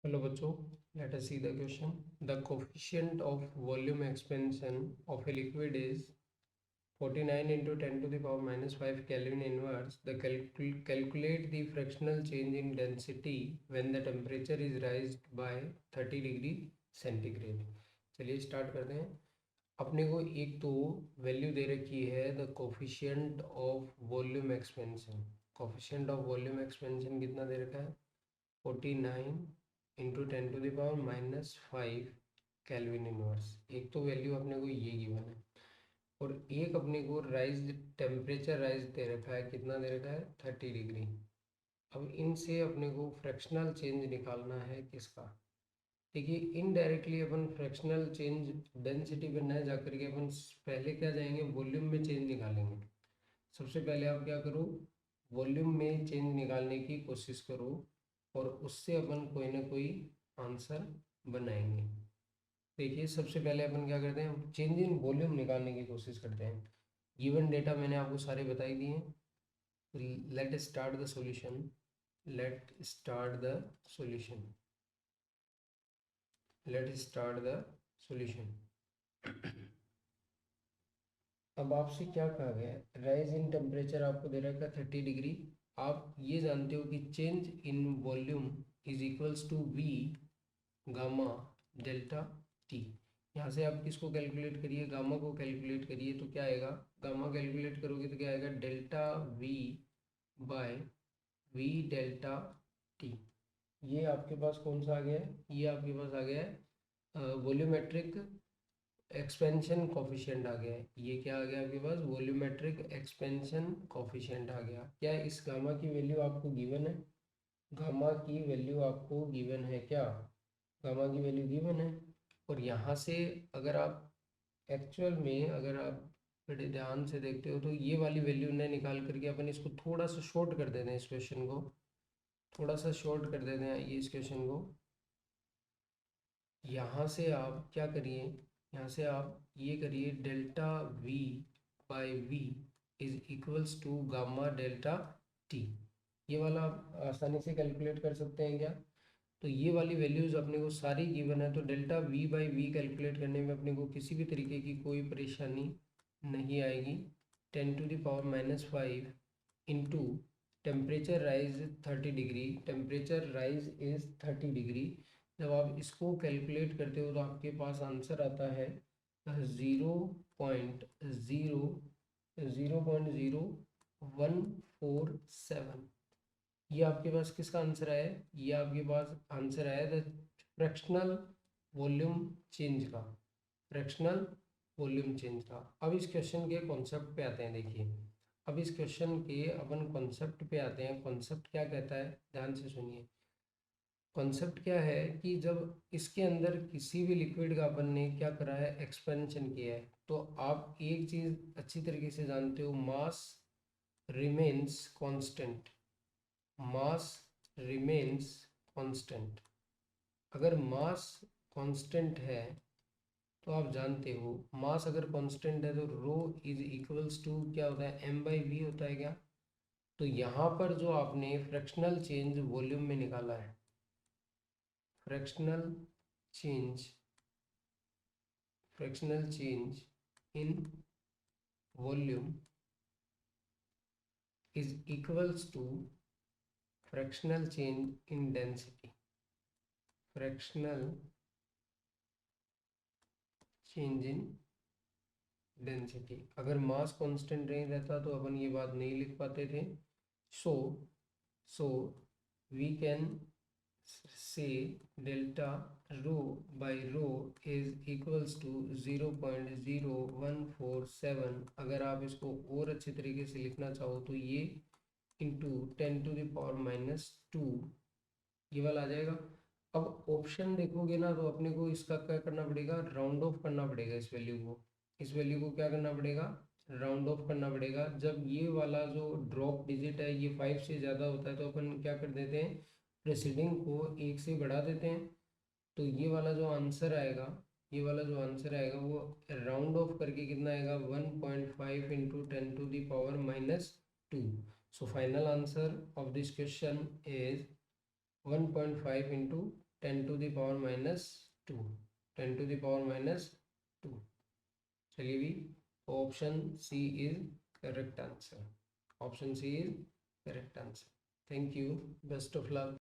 Hello बच्चों, let us see the question. The coefficient of volume expansion of a liquid is 49 into 10 to the power minus 5 Kelvin inverse. The calculate the fractional change in density when the temperature is raised by 30 degree centigrade. चलिए start करते हैं। अपने को एक तो value दे रखी है the coefficient of volume expansion. Coefficient of volume expansion कितना दे रखा है? 49 into 10 to the power minus 5 kelvin inverse. एक तो वैल्यू अपने को ये गिवन है और एक अपने को राइज टेम्परेचर राइज दे रखा है। कितना दे रखा है? 30 डिग्री। अब इनसे अपने को फ्रैक्शनल चेंज निकालना है किसका? देखिए इनडायरेक्टली अपन फ्रैक्शनल चेंज डेंसिटी पर न जाकर के अपन पहले क्या जाएंगे, वॉल्यूम में चेंज निकालेंगे। सबसे पहले आप क्या करो, वॉल्यूम में चेंज निकालने की कोशिश करो और उससे अपन कोई ना कोई आंसर बनाएंगे। देखिए सबसे पहले अपन क्या करते हैं, चेंज इन वॉल्यूम निकालने की कोशिश करते हैं। गिवन डेटा मैंने आपको सारे बताई दिए हैं। Let start the solution. Let start the solution. Let start the solution. अब आपसे क्या कहा गया है? राइज इन टेम्परेचर आपको दे रखा है 30 डिग्री। आप ये जानते हो कि change in volume is equals to V gamma delta T. यहाँ से आप किसको कैलकुलेट करिए? गामा को कैलकुलेट करिए तो क्या आएगा? गामा कैलकुलेट करोगे तो क्या आएगा? Delta V by V delta T. ये आपके पास कौन सा आ गया है? ये आपके पास आ गया है वॉल्यूमेट्रिक एक्सपेंशन कोफिशिएंट आ गया है। ये क्या आ गया आपके पास? वॉल्यूमेट्रिक एक्सपेंशन कोफिशिएंट आ गया। क्या इस गामा की वैल्यू आपको गिवन है? गामा की वैल्यू आपको गिवन है क्या? गामा की वैल्यू गिवन है। और यहाँ से अगर आप एक्चुअल में अगर आप बड़े ध्यान से देखते हो तो ये वाली वैल्यू ने निकाल करके अपन इसको थोड़ा सा शॉर्ट कर देते हैं। इस क्वेश्चन को थोड़ा सा शॉर्ट कर देते हैं। ये इस क्वेश्चन को यहाँ से आप क्या करिए, यहाँ से आप ये करिए delta V by V is equals to gamma delta T. ये वाला आप आसानी से कैलकुलेट कर सकते हैं क्या? तो ये वाली वैल्यूज़ अपने को सारी गिवन है तो delta V by V calculate करने में अपने को किसी भी तरीके की कोई परेशानी नहीं आएगी। 10⁻⁵ into temperature rise 30 degree. Temperature rise is 30 degree. जब आप इसको कैलकुलेट करते हो तो आपके पास आंसर आता है 0.0147। ये आपके पास किसका आंसर है? ये आपके पास आंसर है द फ्रैक्शनल वॉल्यूम चेंज का। फ्रैक्शनल वॉल्यूम चेंज का। अब इस क्वेश्चन के कॉन्सेप्ट पे आते हैं। देखिए अब इस क्वेश्चन के अपन कॉन्सेप्ट पे आते हैं। कॉन्सेप्ट क्या कहता है, ध्यान से सुनिए। कॉन्सेप्ट क्या है कि जब इसके अंदर किसी भी लिक्विड का अपन ने क्या करा है, एक्सपेंशन किया है, तो आप एक चीज़ अच्छी तरीके से जानते हो, mass remains constant. Mass remains constant. अगर मास कांस्टेंट है तो आप जानते हो मास अगर कांस्टेंट है तो रो इज इक्वल्स टू क्या होता है? एम बाई वी होता है क्या? तो यहाँ पर जो आपने फ्रैक्शनल चेंज वॉल्यूम में निकाला है, fractional change, fractional change in volume is equals to fractional change in density. Fractional change in density. अगर मास कांस्टेंट नहीं रहता तो अपन ये बात नहीं लिख पाते थे। So so we can say delta rho by rho is equals to 0.0147। अगर आप इसको और अच्छे तरीके से लिखना चाहो तो ये इंटू 10⁻⁻², ये वाला आ जाएगा। अब ऑप्शन देखोगे ना तो अपने को इसका क्या करना पड़ेगा? राउंड ऑफ करना पड़ेगा इस वैल्यू को। इस वैल्यू को क्या करना पड़ेगा? राउंड ऑफ करना पड़ेगा। जब ये वाला जो ड्रॉप डिजिट है ये 5 से ज़्यादा होता है तो अपन क्या कर देते हैं, प्रेसिडिंग को 1 से बढ़ा देते हैं। तो ये वाला जो आंसर आएगा, ये वाला जो आंसर आएगा वो राउंड ऑफ करके कितना आएगा? 1.5 into 10⁻⁻²। So final answer of this question is 1.5 into 10 to the power minus 2, 10 to the power minus 2. चलिए भी, option C is correct answer, option C is correct answer. Thank you, best of luck.